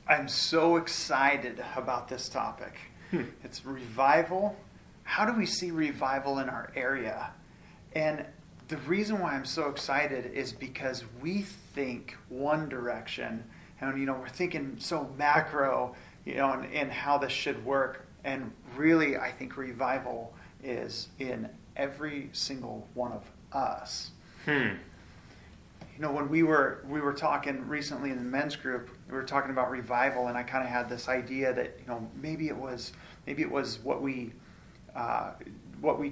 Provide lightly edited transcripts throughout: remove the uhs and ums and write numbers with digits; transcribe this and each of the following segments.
I'm so excited about this topic. It's revival. How do we see revival in our area? And the reason why I'm so excited is because we think one direction, and we're thinking so macro, and how this should work. And really, I think revival is in every single one of us. When we were talking recently in the men's group, we were talking about revival, and I kind of had this idea that maybe it was what we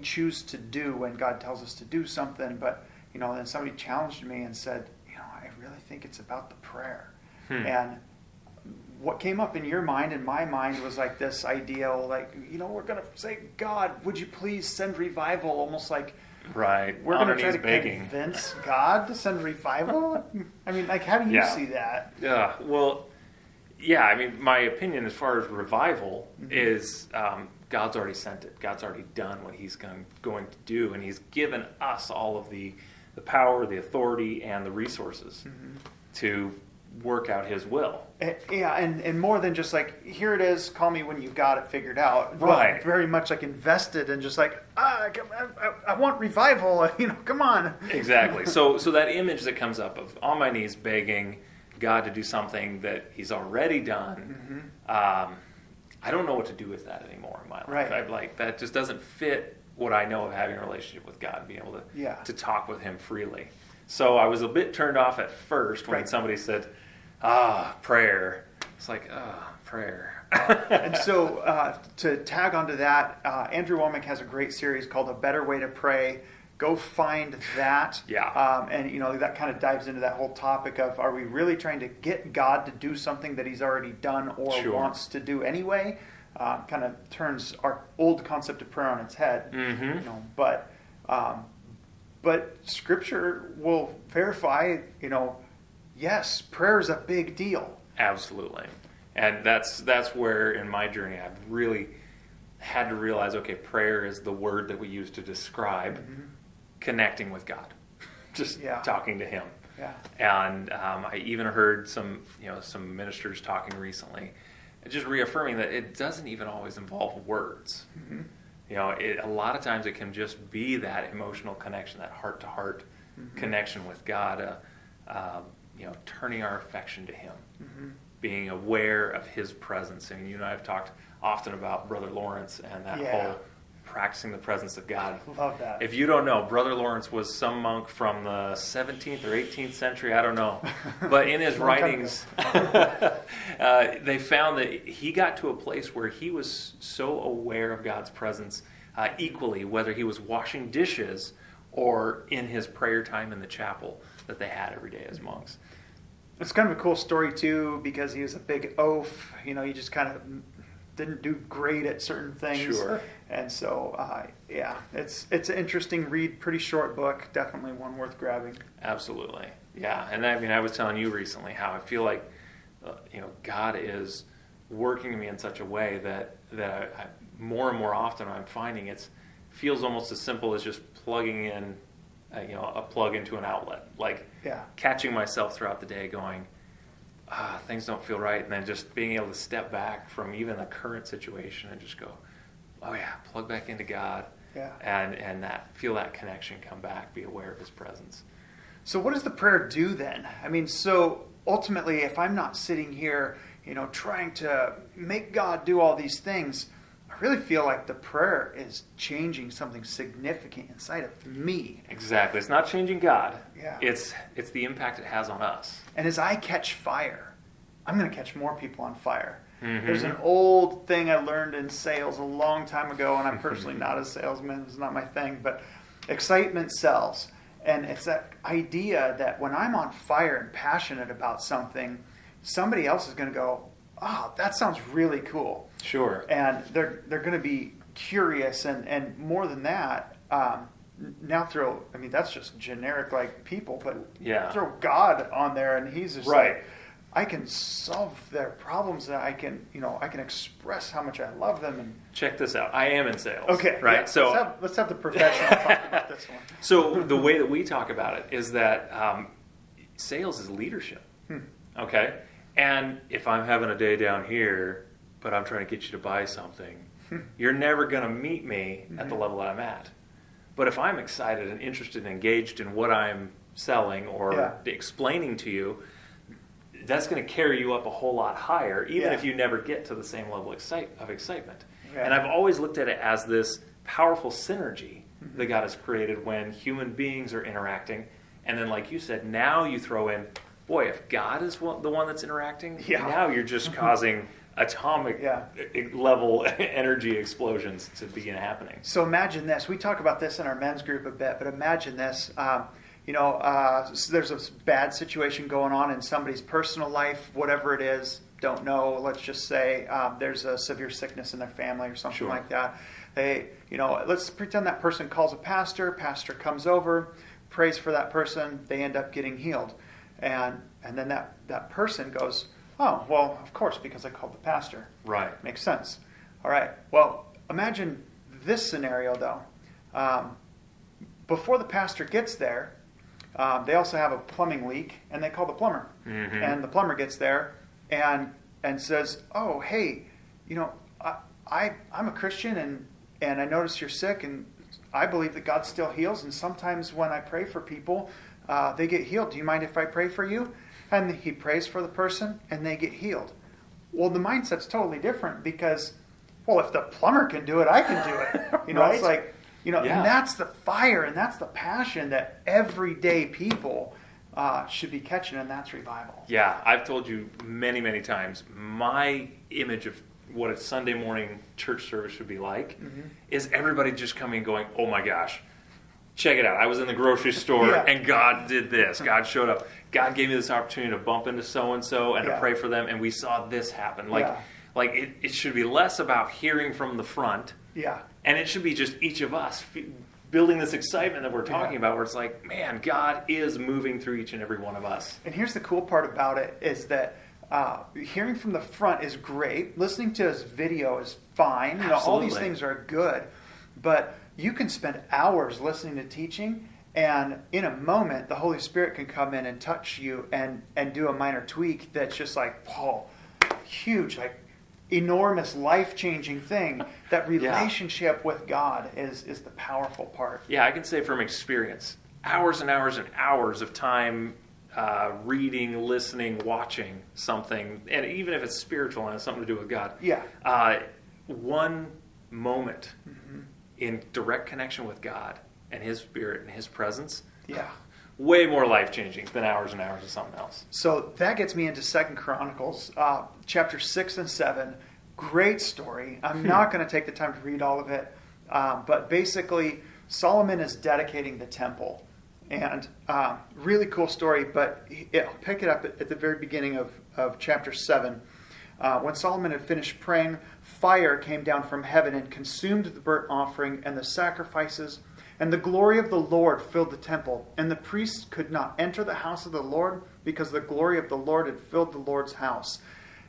choose to do when God tells us to do something. But then somebody challenged me and said, I really think it's about the prayer. And what came up in your mind and my mind was like this idea, like we're gonna say, God, would you please send revival? Almost like. Right. We're going to try to convince God to send revival? I mean, how do you see that? Yeah. Well, yeah. I mean, my opinion as far as revival is God's already sent it. God's already done what He's going to do, and He's given us all of the power, the authority, and the resources to work out His will. Yeah, and more than just like, here it is, call me when you've got it figured out. Right. Very much like invested and just like, I want revival, come on. Exactly. So that image that comes up of on my knees begging God to do something that He's already done, I don't know what to do with that anymore in my life. Right. I'm like, that just doesn't fit what I know of having a relationship with God and being able to talk with Him freely. So I was a bit turned off at first when somebody said, prayer. It's like, prayer. And so to tag onto that, Andrew Womack has a great series called A Better Way to Pray. Go find that. Yeah. And that kind of dives into that whole topic of, are we really trying to get God to do something that He's already done or wants to do anyway? Kind of turns our old concept of prayer on its head. But Scripture will verify, yes, prayer is a big deal. Absolutely. And that's where in my journey I've really had to realize, okay, prayer is the word that we use to describe connecting with God, just talking to Him. Yeah. And I even heard some ministers talking recently, just reaffirming that it doesn't even always involve words. A lot of times it can just be that emotional connection, that heart-to-heart connection with God, turning our affection to Him, being aware of His presence. And you and I have talked often about Brother Lawrence and that whole practicing the presence of God. Love that. If you don't know, Brother Lawrence was some monk from the 17th or 18th century, I don't know. But in his writings, they found that he got to a place where he was so aware of God's presence equally, whether he was washing dishes or in his prayer time in the chapel that they had every day as monks. It's kind of a cool story, too, because he was a big oaf. He just kind of didn't do great at certain things. Sure. And so, it's an interesting read, pretty short book, definitely one worth grabbing. Absolutely. Yeah, and I was telling you recently how I feel like, God is working in me in such a way that I more and more often I'm finding feels almost as simple as just plugging in, a plug into an outlet. Like catching myself throughout the day going, things don't feel right, and then just being able to step back from even the current situation and just go, plug back into God, and feel that connection come back, be aware of His presence. So what does the prayer do then? I mean, so ultimately, if I'm not sitting here, trying to make God do all these things, I really feel like the prayer is changing something significant inside of me. Exactly. It's not changing God. Yeah. It's the impact it has on us. And as I catch fire, I'm going to catch more people on fire. There's an old thing I learned in sales a long time ago, and I'm personally not a salesman. It's not my thing, but excitement sells. And it's that idea that when I'm on fire and passionate about something, somebody else is going to go, that sounds really cool. Sure. And they're going to be curious, and more than that, now that's just generic like people, but throw God on there, and He's just like, I can solve their problems, and I can express how much I love them. And check this out. I am in sales. Okay. Right. Yeah, so let's have the professional talk about this one. So the way that we talk about it is that sales is leadership. Okay. And if I'm having a day down here, but I'm trying to get you to buy something, you're never going to meet me at the level that I'm at. But if I'm excited and interested and engaged in what I'm selling or explaining to you, that's going to carry you up a whole lot higher, even if you never get to the same level of excitement. And I've always looked at it as this powerful synergy that God has created when human beings are interacting. And then, like you said, now you throw in, boy, if God is the one that's interacting, now you're just causing atomic level energy explosions to begin happening. So imagine this. We talk about this in our men's group a bit, but imagine this. There's a bad situation going on in somebody's personal life, whatever it is, don't know. Let's just say there's a severe sickness in their family or something like that. Let's pretend that person calls a pastor. Pastor comes over, prays for that person. They end up getting healed. And then that person goes, oh, well, of course, because I called the pastor. Right. Makes sense. All right. Well, imagine this scenario, though. Before the pastor gets there, they also have a plumbing leak, and they call the plumber. Mm-hmm. And the plumber gets there and says, oh, hey, I'm a Christian, and I notice you're sick, and I believe that God still heals, and sometimes when I pray for people, they get healed. Do you mind if I pray for you? And he prays for the person, and they get healed. Well, the mindset's totally different because, well, if the plumber can do it, I can do it. Right? It's like, and that's the fire, and that's the passion that everyday people should be catching, and that's revival. Yeah, I've told you many, many times, my image of what a Sunday morning church service should be like is everybody just coming and going, oh my gosh, check it out. I was in the grocery store and God did this. God showed up. God gave me this opportunity to bump into so-and-so and to pray for them, and we saw this happen. It should be less about hearing from the front, and it should be just each of us building this excitement that we're talking about, where it's like, man, God is moving through each and every one of us. And here's the cool part about it is that hearing from the front is great. Listening to his video is fine. All these things are good. But you can spend hours listening to teaching, and in a moment, the Holy Spirit can come in and touch you and do a minor tweak that's just like, huge, like enormous, life-changing thing. That relationship with God is the powerful part. Yeah, I can say from experience, hours and hours and hours of time reading, listening, watching something, and even if it's spiritual and has something to do with God. One moment in direct connection with God and His Spirit and His presence, way more life-changing than hours and hours of something else. So that gets me into 2 Chronicles, chapter 6 and 7. Great story. I'm not going to take the time to read all of it, but basically Solomon is dedicating the temple. And really cool story, but I'll pick it up at the very beginning of chapter 7. When Solomon had finished praying, fire came down from heaven and consumed the burnt offering and the sacrifices, and the glory of the Lord filled the temple. And the priests could not enter the house of the Lord because the glory of the Lord had filled the Lord's house.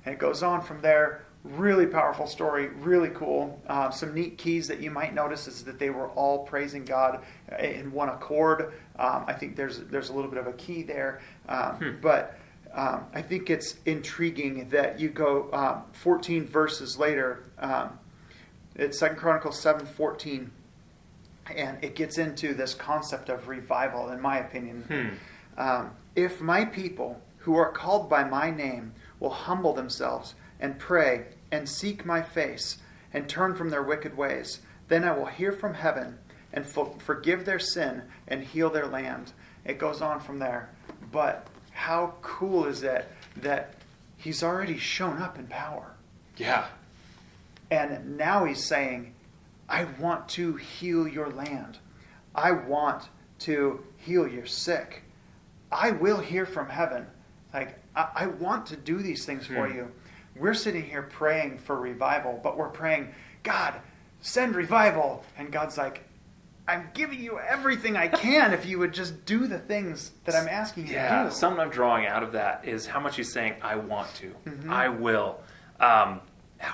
And it goes on from there. Really powerful story, really cool. Some neat keys that you might notice is that they were all praising God in one accord. I think there's a little bit of a key there. But I think it's intriguing that you go 14 verses later. It's 2 Chronicles 7:14, and it gets into this concept of revival, in my opinion. If my people who are called by my name will humble themselves and pray and seek my face and turn from their wicked ways, then I will hear from heaven and forgive their sin and heal their land. It goes on from there. But how cool is it that he's already shown up in power? Yeah. And now he's saying, I want to heal your land. I want to heal your sick. I will hear from heaven. Like, I want to do these things for you. We're sitting here praying for revival, but we're praying, God, send revival. And God's like, I'm giving you everything I can if you would just do the things that I'm asking you to do. Something I'm drawing out of that is how much he's saying, I want to. I will. How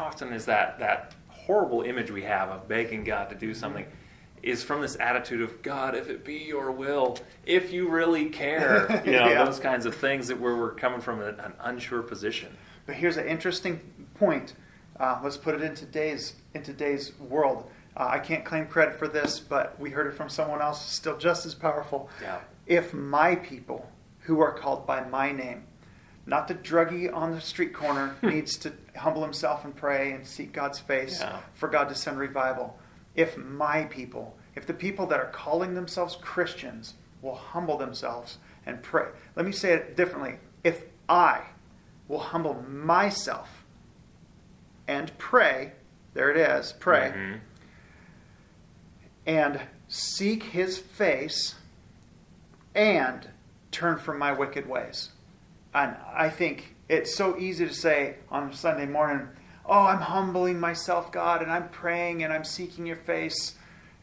often is that horrible image we have of begging God to do something? is from this attitude of, God, if it be your will, if you really care, those kinds of things that where we're coming from an unsure position. But here's an interesting point. Let's put it in today's world. I can't claim credit for this, but we heard it from someone else, still just as powerful. Yeah. If my people, who are called by my name, not the druggie on the street corner, needs to humble himself and pray and seek God's face for God to send revival. If my people, if the people that are calling themselves Christians will humble themselves and pray. Let me say it differently. If I will humble myself and pray, there it is, pray, and seek his face and turn from my wicked ways. And I think it's so easy to say on Sunday morning, oh, I'm humbling myself, God, and I'm praying and I'm seeking your face.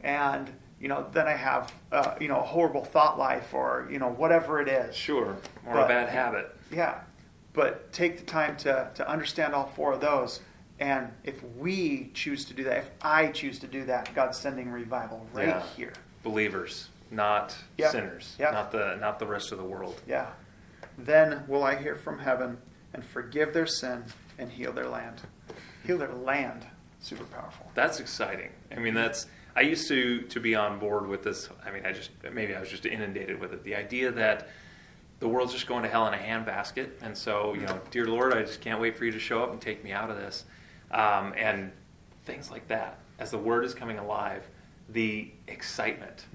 And, then I have, a horrible thought life or, whatever it is. Sure. Or a bad habit. Yeah. But take the time to understand all four of those. And if we choose to do that, if I choose to do that, God's sending revival right here. Believers, not sinners, not the rest of the world. Yeah. Then will I hear from heaven and forgive their sin and heal their land. Heal their land. Super powerful. That's exciting. I mean, I used to be on board with this. I mean, I was just inundated with it. The idea that the world's just going to hell in a handbasket. And so, dear Lord, I just can't wait for you to show up and take me out of this. And things like that. As the word is coming alive, the excitement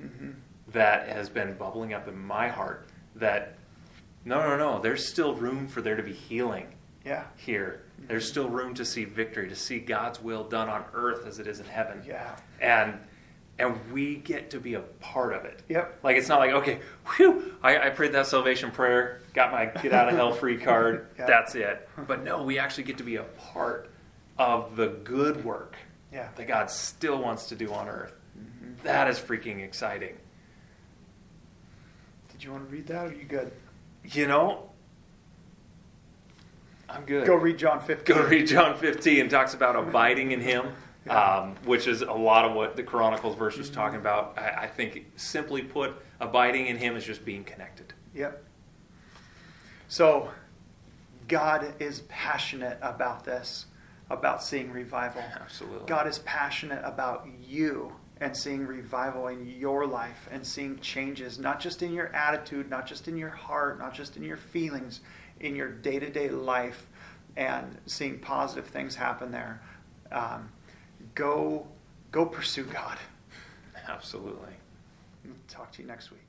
that has been bubbling up in my heart that no, there's still room for there to be healing here. There's still room to see victory, to see God's will done on earth as it is in heaven. Yeah. And we get to be a part of it. Yep. Like, it's not like, okay, I prayed that salvation prayer, got my get out of hell free card, that's it. But no, we actually get to be a part of the good work that God still wants to do on earth. That is freaking exciting. Did you want to read that, or are you good? I'm good. Go read John 15. Go read John 15. It talks about abiding in him, which is a lot of what the Chronicles verse was talking about. I think, simply put, abiding in him is just being connected. Yep. So, God is passionate about this, about seeing revival. Absolutely. God is passionate about you and seeing revival in your life and seeing changes, not just in your attitude, not just in your heart, not just in your feelings, in your day-to-day life, and seeing positive things happen there. Go pursue God. Absolutely. Talk to you next week.